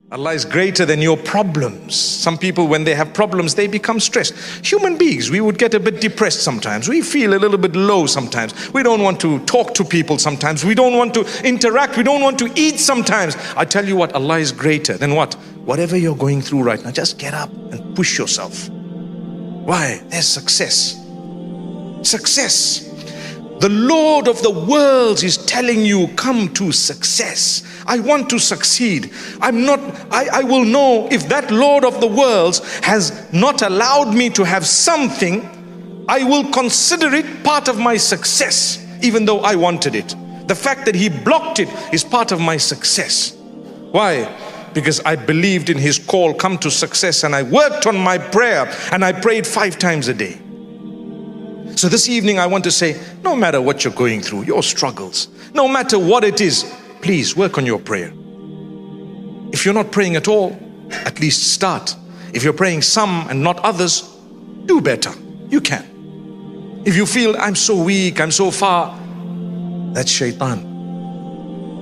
Allah is greater than your problems. Some people, when they have problems, they become stressed. Human beings, we would get a bit depressed sometimes. We feel a little bit low sometimes. We don't want to talk to people sometimes. We don't want to interact. We don't want to eat sometimes. I tell you what, Allah is greater than what? Whatever you're going through right now, just get up and push yourself. Why? There's success. Success. The Lord of the worlds is telling you, come to success. I want to succeed. I will know if that Lord of the worlds has not allowed me to have something, I will consider it part of my success, even though I wanted it. The fact that He blocked it is part of my success. Why? Because I believed in His call, come to success, and I worked on my prayer, and I prayed 5 times a day. So this evening I want to say, no matter what you're going through, your struggles, no matter what it is, please work on your prayer. If you're not praying at all, at least start. If you're praying some and not others, do better. You can. If you feel, I'm so weak, I'm so far, that's shaitan.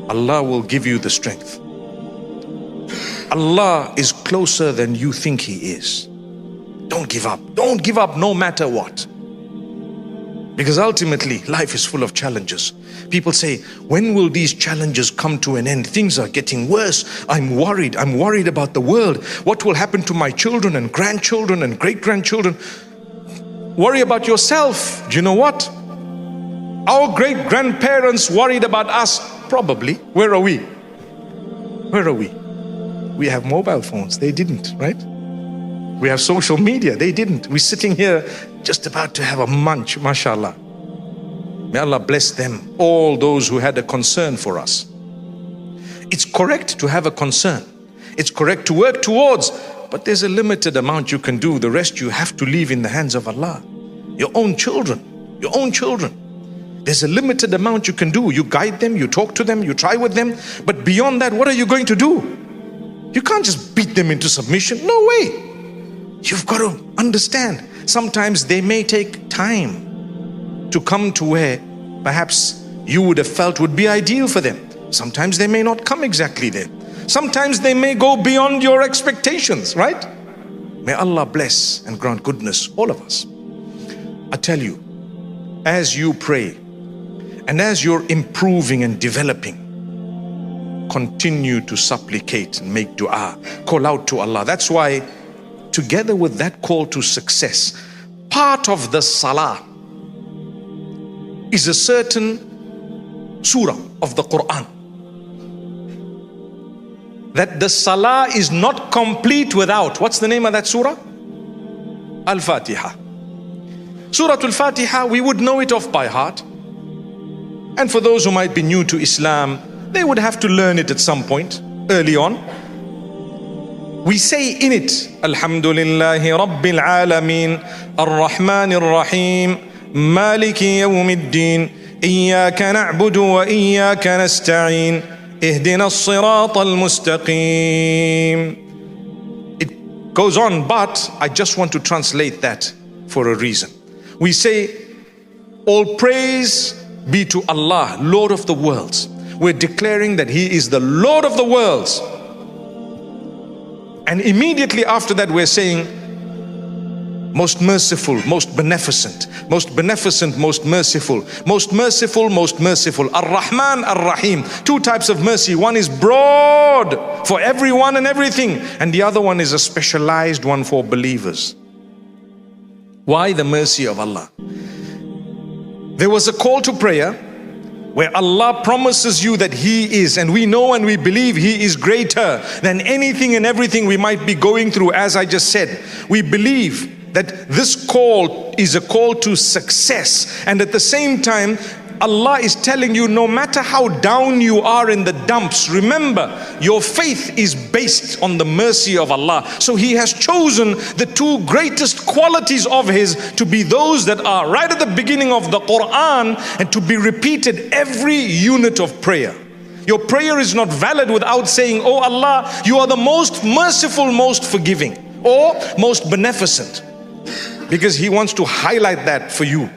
Allah will give you the strength. Allah is closer than you think He is. Don't give up. Don't give up no matter what. Because ultimately, life is full of challenges. People say, when will these challenges come to an end? Things are getting worse. I'm worried. I'm worried about the world. What will happen to my children and grandchildren and great-grandchildren? Worry about yourself. Do you know what? Our great-grandparents worried about us. Probably. Where are we? Where are we? We have mobile phones. They didn't, right? We have social media. They didn't. We're sitting here just about to have a munch, mashallah. May Allah bless them, all those who had a concern for us. It's correct to have a concern. It's correct to work towards, but there's a limited amount you can do. The rest you have to leave in the hands of Allah. Your own children, your own children. There's a limited amount you can do. You guide them, you talk to them, you try with them. But beyond that, what are you going to do? You can't just beat them into submission. No way. You've got to understand, sometimes they may take time to come to where perhaps you would have felt would be ideal for them. Sometimes they may not come exactly there. Sometimes they may go beyond your expectations, right? May Allah bless and grant goodness all of us. I tell you, as you pray and as you're improving and developing, continue to supplicate and make dua, call out to Allah. That's why together with that call to success, part of the salah is a certain surah of the Quran. That the salah is not complete without. What's the name of that surah? Al-Fatiha. Surah Al-Fatiha, we would know it off by heart. And for those who might be new to Islam, they would have to learn it at some point, early on. We say in it, Alhamdulillahi Rabbil Alameen, Ar-Rahman Ar-Rahim, Maliki Yawmiddin, Iyaka na'budu wa iyaka nasta'een, Ihdina as-sirata al-mustaqim. It goes on, but I just want to translate that for a reason. We say, all praise be to Allah, Lord of the worlds. We're declaring that He is the Lord of the worlds. And immediately after that we're saying, most merciful, most beneficent, most beneficent, most merciful, most merciful, most merciful. Ar-Rahman, Ar-Rahim. 2 types of mercy. One is broad for everyone and everything, and the other one is a specialized one for believers. Why the mercy of Allah? There was a call to prayer where Allah promises you that He is, and we know and we believe He is greater than anything and everything we might be going through. As I just said, we believe that this call is a call to success, and at the same time Allah is telling you, no matter how down you are in the dumps, remember your faith is based on the mercy of Allah. So He has chosen the 2 greatest qualities of His to be those that are right at the beginning of the Quran and to be repeated every unit of prayer. Your prayer is not valid without saying, oh Allah, you are the most merciful, most forgiving, or most beneficent, because He wants to highlight that for you.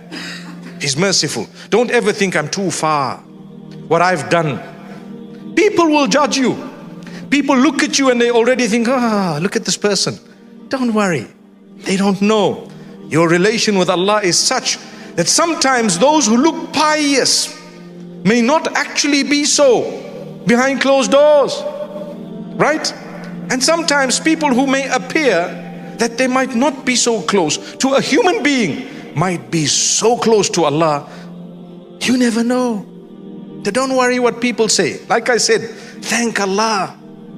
He's merciful. Don't ever think I'm too far, what I've done. People will judge you. People look at you and they already think, ah, look at this person. Don't worry. They don't know. Your relation with Allah is such that sometimes those who look pious may not actually be so behind closed doors. Right? And sometimes people who may appear that they might not be so close to a human being might be so close to Allah. You never know. Don't worry what people say. Like I said, thank Allah.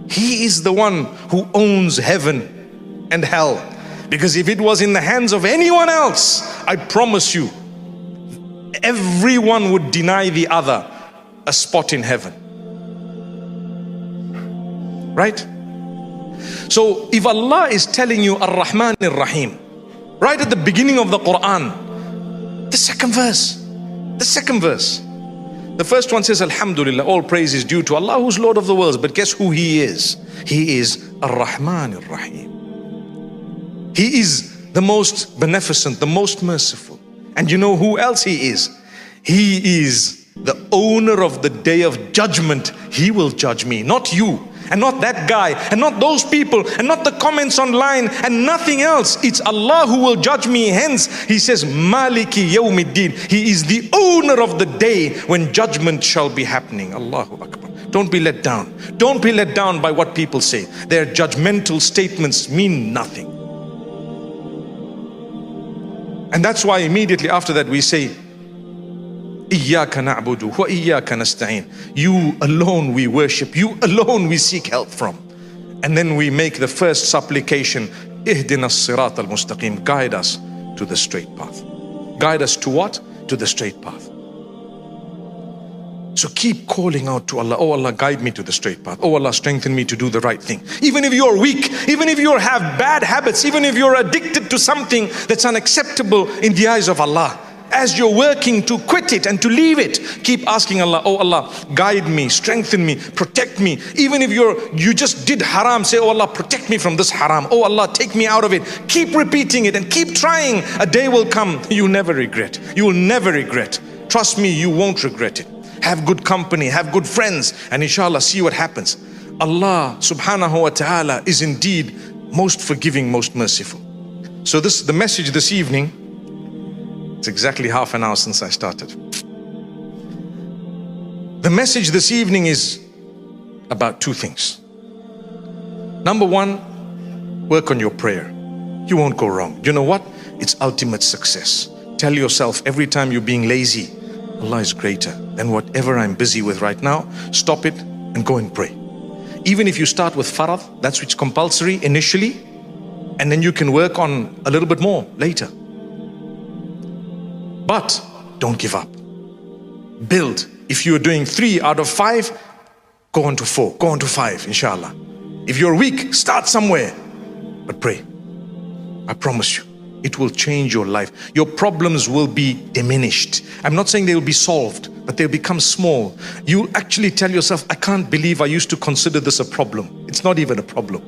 He is the one who owns heaven and hell. Because if it was in the hands of anyone else, I promise you, everyone would deny the other a spot in heaven. Right? So if Allah is telling you Ar-Rahman Ar-Rahim, right at the beginning of the Quran, the second verse, the first one says, Alhamdulillah, all praise is due to Allah who's Lord of the worlds. But guess who He is? He is Ar-Rahman Ar-Rahim. He is the most beneficent, the most merciful. And you know who else He is? He is the owner of the day of judgment. He will judge me, not you, and not that guy, and not those people, and not the comments online, and nothing else. It's Allah who will judge me. Hence, He says, Maliki Yawmiddin. He is the owner of the day when judgment shall be happening. Allahu Akbar. Don't be let down. Don't be let down by what people say. Their judgmental statements mean nothing. And that's why immediately after that we say, Iyyaka na'budu wa iyyaka nasta'in. You alone we worship, you alone we seek help from. And then we make the first supplication, Ihdina as-sirat al-mustaqim. Guide us to the straight path. Guide us to what? To the straight path. So keep calling out to Allah. Oh Allah, guide me to the straight path. Oh Allah, strengthen me to do the right thing. Even if you're weak, even if you have bad habits, even if you're addicted to something that's unacceptable in the eyes of Allah, as you're working to quit it and to leave it, keep asking Allah, oh Allah, guide me, strengthen me, protect me. Even if you just did haram, say, oh Allah, protect me from this haram. Oh Allah, take me out of it. Keep repeating it and keep trying. A day will come, you'll never regret. You will never regret. Trust me, you won't regret it. Have good company, have good friends, and inshallah, see what happens. Allah subhanahu wa ta'ala is indeed most forgiving, most merciful. So the message this evening, it's exactly half an hour since I started. The message this evening is about two things. Number one, work on your prayer. You won't go wrong. You know what? It's ultimate success. Tell yourself every time you're being lazy, Allah is greater than whatever I'm busy with right now. Stop it and go and pray. Even if you start with farad, that's which compulsory initially, and then you can work on a little bit more later. But don't give up. Build. If you're doing 3 out of 5, go on to 4, go on to 5, inshallah. If you're weak, start somewhere, but pray. I promise you, it will change your life. Your problems will be diminished. I'm not saying they will be solved, but they'll become small. You actually tell yourself, I can't believe I used to consider this a problem. It's not even a problem.